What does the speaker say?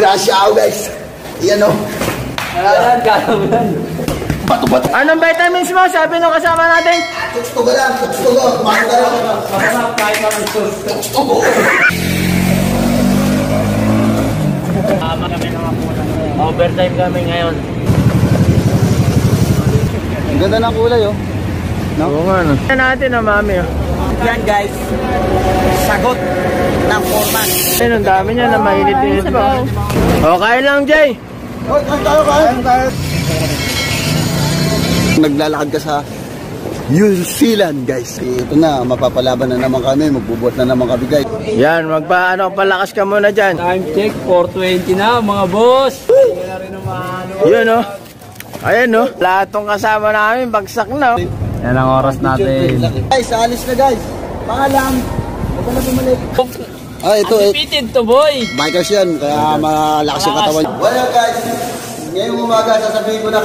Grasya ako guys. Yan o. Ayan, kaya mo yan. Bato-bato. Anong vitamins mo? Sabi nung kasama natin. Tukstugo lang, tukstugo. Kumain ka lang. Masarap kahit naman ito. Tukstugo. Tama kami ng apunan. Overtime kami ngayon. Ang ganda ng kulay oh. No? Oo nga no. Yan natin ang mami oh. Yan guys. Sagot ng foreman. Ayun, ang dami niya na mainit-init pa. O, kain lang, Jay. Hoy, kain tayo. Naglalakad ka sa New Zealand guys. Ito na, mapapalaban na naman kami. Magbubuhat na naman kami guys. Yan, palakas ka muna dyan. Time check, 4:20 na mga boss. Yun oh. Ayan oh. Lahat tong kasama namin, bagsak na oh. Yan ang oras natin. Guys, alis na guys. Paalam. Huwag ka na bumalik. Ito eh. Undefeated to boy. Bikers yan, kaya malakas yung katawan. Well guys, ngayong umaga sasabihin ko na